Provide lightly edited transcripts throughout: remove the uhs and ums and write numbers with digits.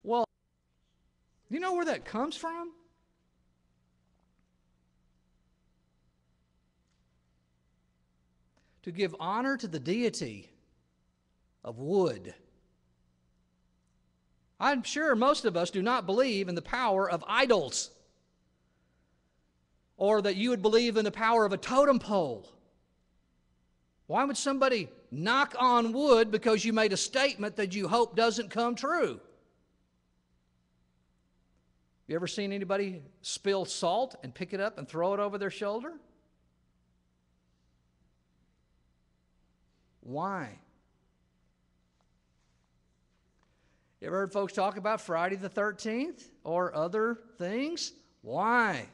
Well, you know where that comes from? To give honor to the deity of wood. I'm sure most of us do not believe in the power of idols, or that you would believe in the power of a totem pole. Why would somebody knock on wood because you made a statement that you hope doesn't come true? You ever seen anybody spill salt and pick it up and throw it over their shoulder? Why? You ever heard folks talk about Friday the 13th or other things? Why?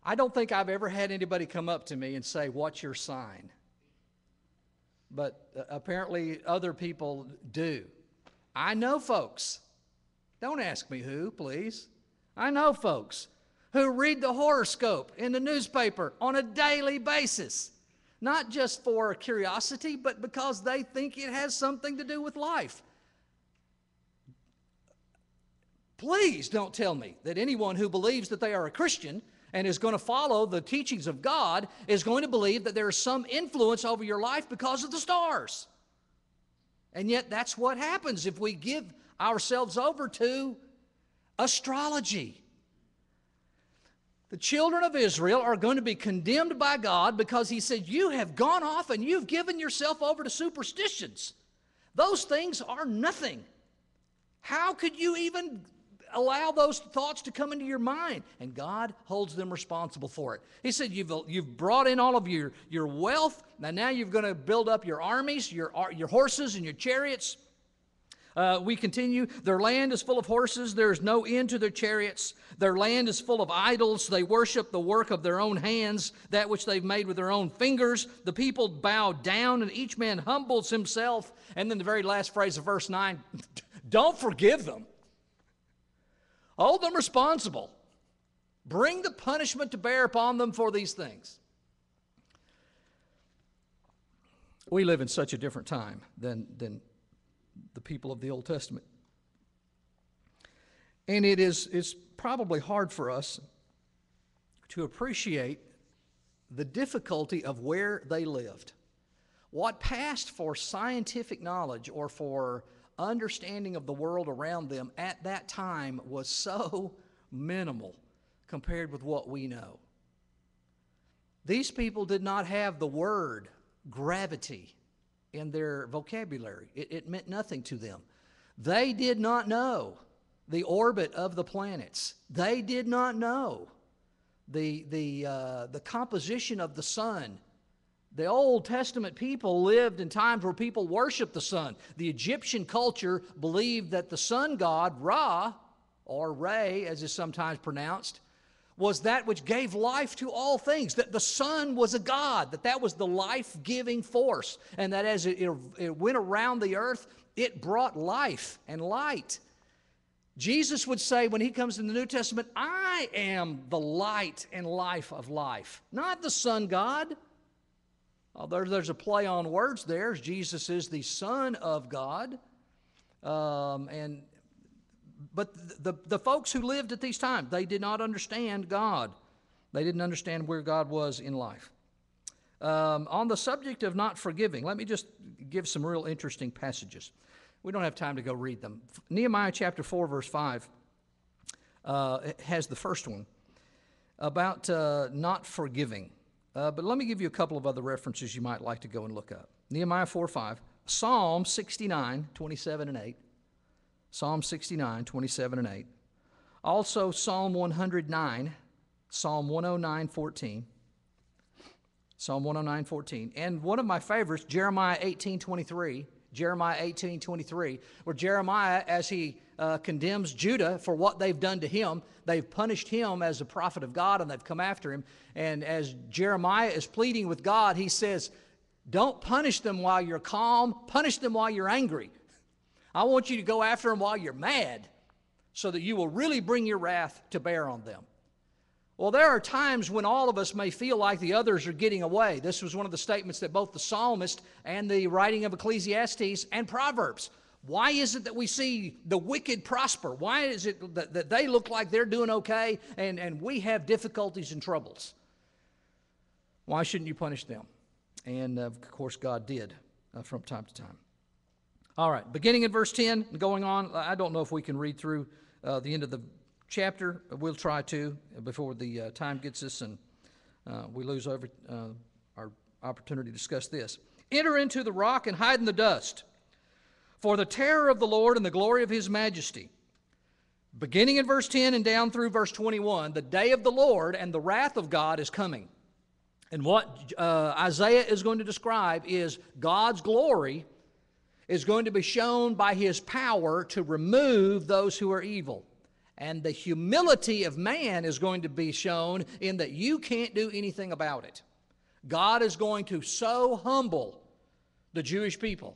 I don't think I've ever had anybody come up to me and say, "What's your sign?" But apparently other people do. I know folks. Don't ask me who, please. I know folks who read the horoscope in the newspaper on a daily basis. Not just for curiosity, but because they think it has something to do with life. Please don't tell me that anyone who believes that they are a Christian and is going to follow the teachings of God is going to believe that there is some influence over your life because of the stars. And yet that's what happens if we give ourselves over to astrology. The children of Israel are going to be condemned by God because He said, you have gone off and you've given yourself over to superstitions. Those things are nothing. How could you even allow those thoughts to come into your mind? And God holds them responsible for it. He said, you've brought in all of your wealth, and now you're going to build up your armies, your horses and your chariots. We continue. Their land is full of horses. There is no end to their chariots. Their land is full of idols. They worship the work of their own hands, that which they've made with their own fingers. The people bow down, and each man humbles himself. And then the very last phrase of verse 9, don't forgive them. Hold them responsible. Bring the punishment to bear upon them for these things. We live in such a different time than the people of the Old Testament. And it's probably hard for us to appreciate the difficulty of where they lived. What passed for scientific knowledge or for understanding of the world around them at that time was so minimal compared with what we know. These people did not have the word gravity in their vocabulary. It meant nothing to them. They did not know the orbit of the planets. They did not know the composition of the sun. The Old Testament people lived in times where people worshiped the sun. The Egyptian culture believed that the sun god, Ra, or Re, as is sometimes pronounced, was that which gave life to all things, that the sun was a god, that was the life-giving force, and that as it went around the earth, it brought life and light. Jesus would say when He comes in the New Testament, I am the light and life of life, not the sun god. There's a play on words there. Jesus is the Son of God. But the folks who lived at these times, they did not understand God. They didn't understand where God was in life. On the subject of not forgiving, let me just give some real interesting passages. We don't have time to go read them. Nehemiah chapter 4, verse 5 has the first one about not forgiving. But let me give you a couple of other references you might like to go and look up. Nehemiah 4:5, Psalm 69, 27 and 8. Psalm 69, 27 and 8. Also Psalm 109, Psalm 109, 14. Psalm 109, 14. And one of my favorites, Jeremiah 18, 23. Jeremiah 18, 23, where Jeremiah, as he condemns Judah for what they've done to him, they've punished him as a prophet of God, and they've come after him. And as Jeremiah is pleading with God, he says, don't punish them while you're calm, punish them while you're angry. I want you to go after them while you're mad, so that you will really bring your wrath to bear on them. Well, there are times when all of us may feel like the others are getting away. This was one of the statements that both the psalmist and the writing of Ecclesiastes and Proverbs Why is it that we see the wicked prosper? Why is it that they look like they're doing okay and we have difficulties and troubles? Why shouldn't you punish them? And, of course, God did from time to time. All right, beginning in verse 10 and going on, I don't know if we can read through the end of the chapter. We'll try to before the time gets us and we lose our opportunity to discuss this. Enter into the rock and hide in the dust, for the terror of the Lord and the glory of his majesty. Beginning in verse 10 and down through verse 21, the day of the Lord and the wrath of God is coming. And what Isaiah is going to describe is God's glory is going to be shown by his power to remove those who are evil. And the humility of man is going to be shown in that you can't do anything about it. God is going to so humble the Jewish people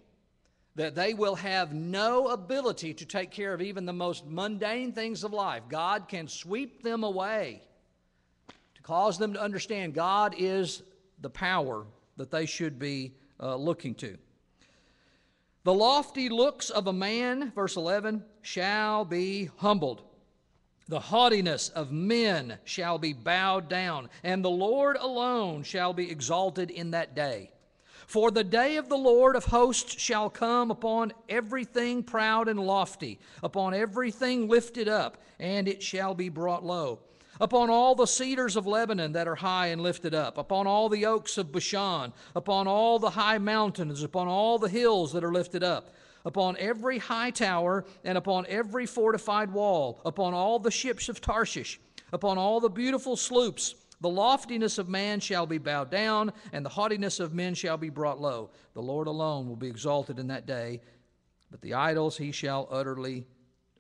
that they will have no ability to take care of even the most mundane things of life. God can sweep them away to cause them to understand God is the power that they should be looking to. The lofty looks of a man, verse 11, shall be humbled. The haughtiness of men shall be bowed down, and the Lord alone shall be exalted in that day. For the day of the Lord of hosts shall come upon everything proud and lofty, upon everything lifted up, and it shall be brought low. Upon all the cedars of Lebanon that are high and lifted up, upon all the oaks of Bashan, upon all the high mountains, upon all the hills that are lifted up, upon every high tower, and upon every fortified wall, upon all the ships of Tarshish, upon all the beautiful sloops. The loftiness of man shall be bowed down, and the haughtiness of men shall be brought low. The Lord alone will be exalted in that day, but the idols he shall utterly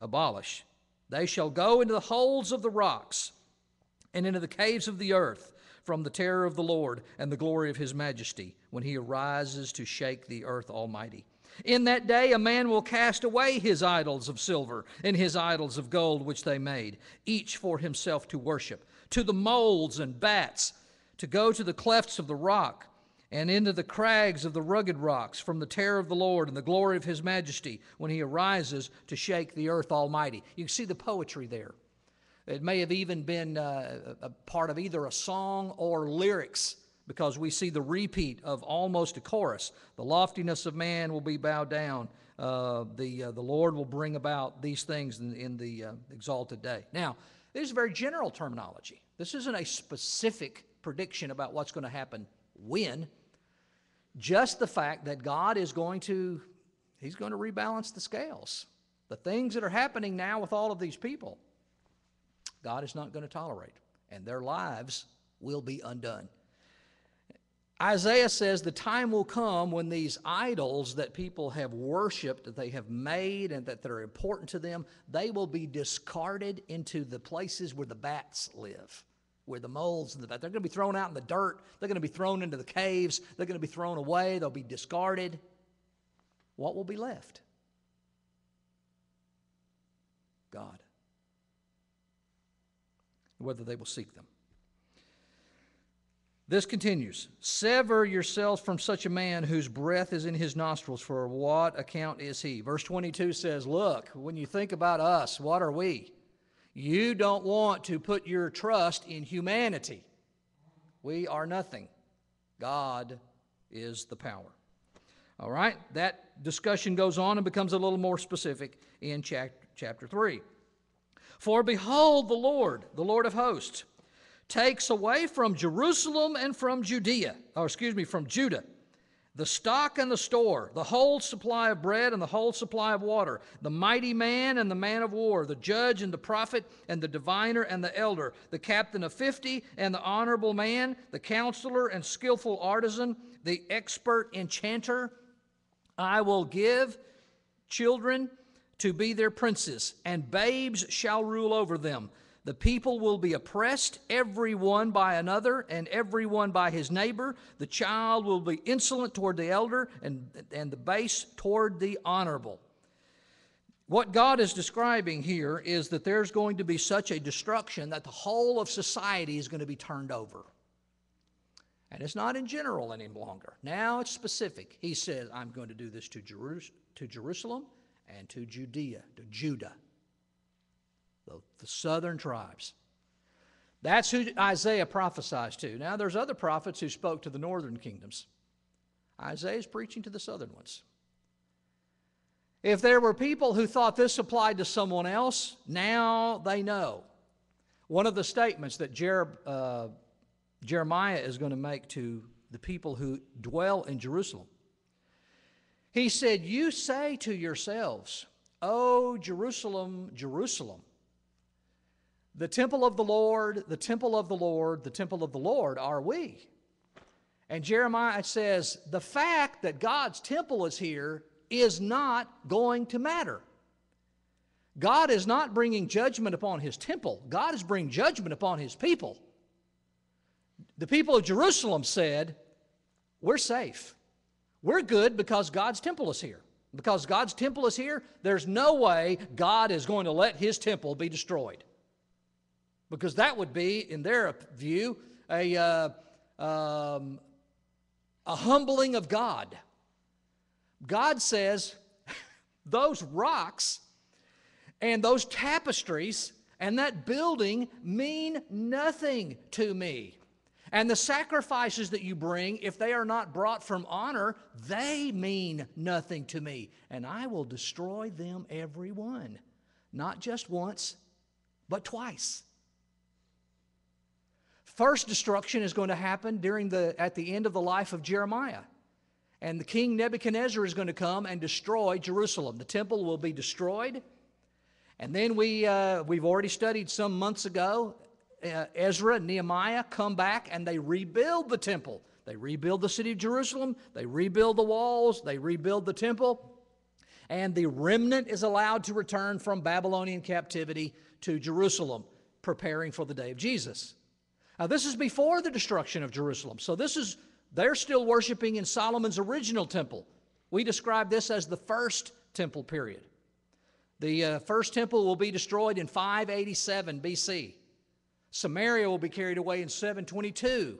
abolish. They shall go into the holes of the rocks and into the caves of the earth from the terror of the Lord and the glory of his majesty, when he arises to shake the earth almighty. In that day a man will cast away his idols of silver and his idols of gold which they made, each for himself to worship, to the moles and bats, to go to the clefts of the rock, and into the crags of the rugged rocks, from the terror of the Lord and the glory of his majesty, when he arises to shake the earth almighty. You can see the poetry there. It may have even been a part of either a song or lyrics, because we see the repeat of almost a chorus. The loftiness of man will be bowed down. The Lord will bring about these things in the exalted day. Now, this is very general terminology. This isn't a specific prediction about what's going to happen when. Just the fact that God is he's going to rebalance the scales. The things that are happening now with all of these people, God is not going to tolerate, and their lives will be undone. Isaiah says the time will come when these idols that people have worshiped, that they have made and that are important to them, they will be discarded into the places where the bats live, where the moles and the bats. They're going to be thrown out in the dirt. They're going to be thrown into the caves. They're going to be thrown away. They'll be discarded. What will be left? God. Whether they will seek them. This continues. Sever yourselves from such a man whose breath is in his nostrils, for what account is he? Verse 22 says, look, when you think about us, what are we? You don't want to put your trust in humanity. We are nothing. God is the power. All right, that discussion goes on and becomes a little more specific in chapter 3. For behold, the Lord of hosts, takes away from Jerusalem and from Judah, the stock and the store, the whole supply of bread and the whole supply of water, the mighty man and the man of war, the judge and the prophet and the diviner and the elder, the captain of 50 and the honorable man, the counselor and skillful artisan, the expert enchanter. I will give children to be their princes, and babes shall rule over them. The people will be oppressed, every one by another, and every one by his neighbor. The child will be insolent toward the elder, and the base toward the honorable. What God is describing here is that there's going to be such a destruction that the whole of society is going to be turned over. And it's not in general any longer. Now it's specific. He says, I'm going to do this to Jerusalem, and to Judea, to Judah, the southern tribes. That's who Isaiah prophesies to. Now, there's other prophets who spoke to the northern kingdoms. Isaiah is preaching to the southern ones. If there were people who thought this applied to someone else, now they know. One of the statements that Jeremiah is going to make to the people who dwell in Jerusalem, he said, "You say to yourselves, O Jerusalem, Jerusalem, the temple of the Lord, the temple of the Lord, the temple of the Lord are we." And Jeremiah says, the fact that God's temple is here is not going to matter. God is not bringing judgment upon His temple. God is bringing judgment upon His people. The people of Jerusalem said, we're safe. We're good because God's temple is here. Because God's temple is here, there's no way God is going to let His temple be destroyed. Because that would be, in their view, a humbling of God. God says, those rocks and those tapestries and that building mean nothing to me. And the sacrifices that you bring, if they are not brought from honor, they mean nothing to me. And I will destroy them every one. Not just once, but twice. First destruction is going to happen at the end of the life of Jeremiah. And the king Nebuchadnezzar is going to come and destroy Jerusalem. The temple will be destroyed. And then we've already studied some months ago, Ezra and Nehemiah come back and they rebuild the temple. They rebuild the city of Jerusalem. They rebuild the walls. They rebuild the temple. And the remnant is allowed to return from Babylonian captivity to Jerusalem, preparing for the day of Jesus. Now, this is before the destruction of Jerusalem. So they're still worshiping in Solomon's original temple. We describe this as the first temple period. The first temple will be destroyed in 587 BC. Samaria will be carried away in 722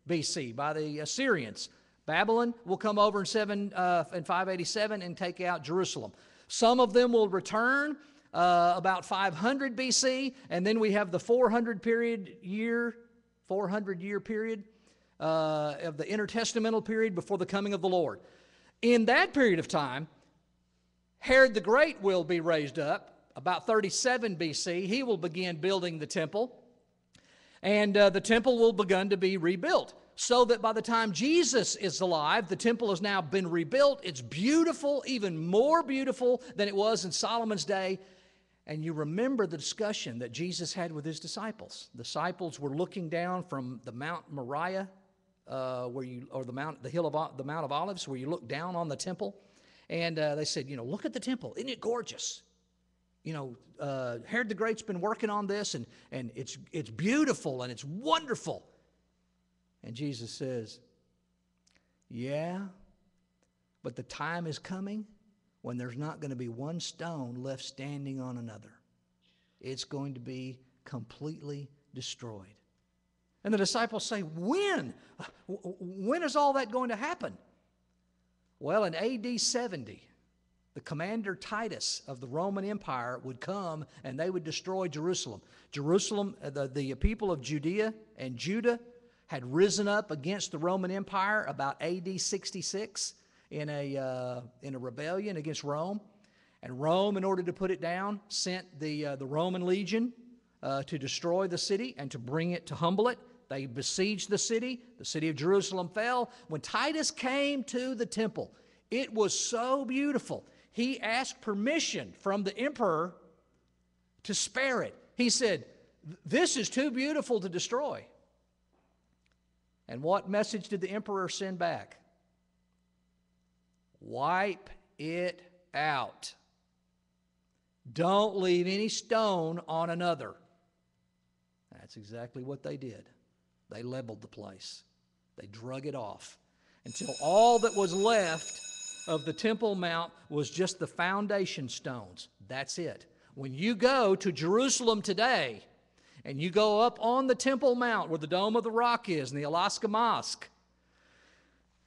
BC by the Assyrians. Babylon will come over in 587 and take out Jerusalem. Some of them will return about 500 BC, and then we have the 400-year period of the intertestamental period before the coming of the Lord. In that period of time, Herod the Great will be raised up. About 37 BC, he will begin building the temple, and the temple will begin to be rebuilt. So that by the time Jesus is alive, the temple has now been rebuilt. It's beautiful, even more beautiful than it was in Solomon's day. And you remember the discussion that Jesus had with His disciples. The disciples were looking down from the Mount Moriah, the Mount of Olives, where you look down on the temple. And they said, look at the temple. Isn't it gorgeous? Herod the Great's been working on this, and it's beautiful and it's wonderful. And Jesus says, yeah, but the time is coming when there's not going to be one stone left standing on another. It's going to be completely destroyed. And the disciples say, when? When is all that going to happen? Well, in AD 70, the commander Titus of the Roman Empire would come and they would destroy Jerusalem. The people of Judea and Judah had risen up against the Roman Empire about AD 66 in a rebellion against Rome. And Rome, in order to put it down, sent the Roman legion to destroy the city and to bring it, to humble it. They besieged the city. The city of Jerusalem fell. When Titus came to the temple, it was so beautiful. He asked permission from the emperor to spare it. He said, this is too beautiful to destroy. And what message did the emperor send back? Wipe it out. Don't leave any stone on another. That's exactly what they did. They leveled the place. They drug it off until all that was left of the Temple Mount was just the foundation stones. That's it. When you go to Jerusalem today, and you go up on the Temple Mount where the Dome of the Rock is and the Alaska Mosque,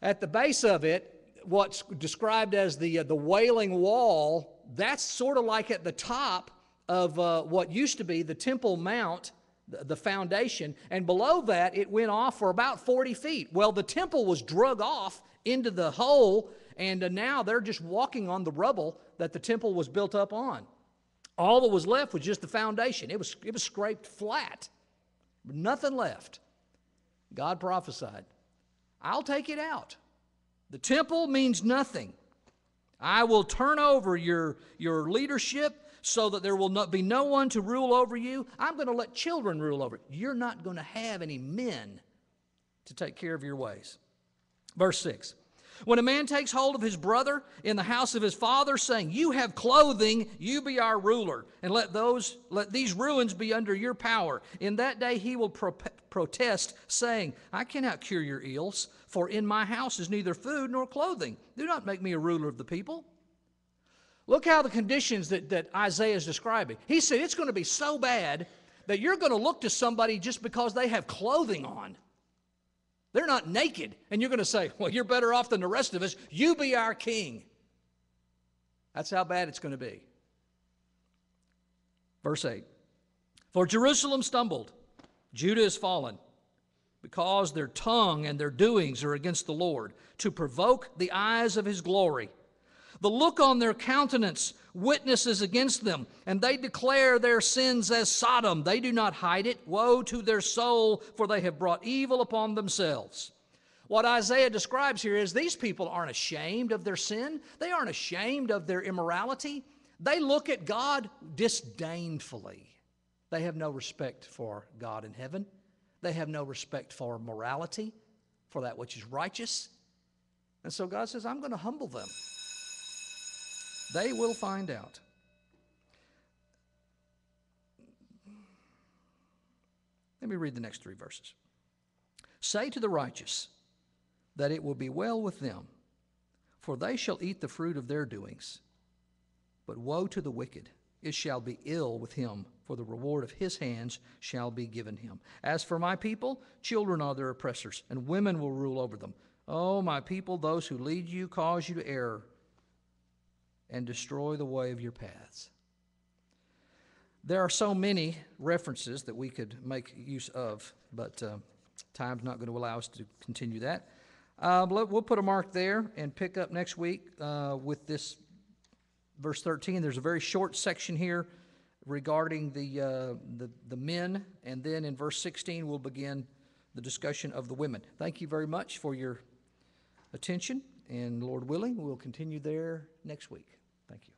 at the base of it, what's described as the Wailing Wall that's sort of like at the top of what used to be the Temple Mount, the foundation, and below that it went off for about 40 feet. Well, the temple was drug off into the hole, and now they're just walking on the rubble that the temple was built up on. All that was left was just the foundation. It was scraped flat. Nothing left. God prophesied, I'll take it out. The temple means nothing. I will turn over your leadership so that there will not be no one to rule over you. I'm going to let children rule over you. You're not going to have any men to take care of your ways. Verse 6. When a man takes hold of his brother in the house of his father, saying, you have clothing, you be our ruler, and let these ruins be under your power. In that day he will protest, saying, I cannot cure your ills, for in my house is neither food nor clothing. Do not make me a ruler of the people. Look how the conditions that Isaiah is describing. He said it's going to be so bad that you're going to look to somebody just because they have clothing on. They're not naked. And you're going to say, well, you're better off than the rest of us. You be our king. That's how bad it's going to be. Verse 8. For Jerusalem stumbled, Judah is fallen, because their tongue and their doings are against the Lord, to provoke the eyes of his glory. The look on their countenance witnesses against them, and they declare their sins as Sodom. They do not hide it. Woe to their soul, for they have brought evil upon themselves. What Isaiah describes here is these people aren't ashamed of their sin. They aren't ashamed of their immorality. They look at God disdainfully. They have no respect for God in heaven. They have no respect for morality, for that which is righteous. And so God says, I'm going to humble them. They will find out. Let me read the next 3 verses. Say to the righteous that it will be well with them, for they shall eat the fruit of their doings. But woe to the wicked, it shall be ill with him, for the reward of his hands shall be given him. As for my people, children are their oppressors, and women will rule over them. O my people, those who lead you cause you to err, and destroy the way of your paths. There are so many references that we could make use of, but time's not going to allow us to continue that. We'll put a mark there and pick up next week with this verse 13. There's a very short section here regarding the men, and then in verse 16 we'll begin the discussion of the women. Thank you very much for your attention, and Lord willing, we'll continue there next week. Thank you.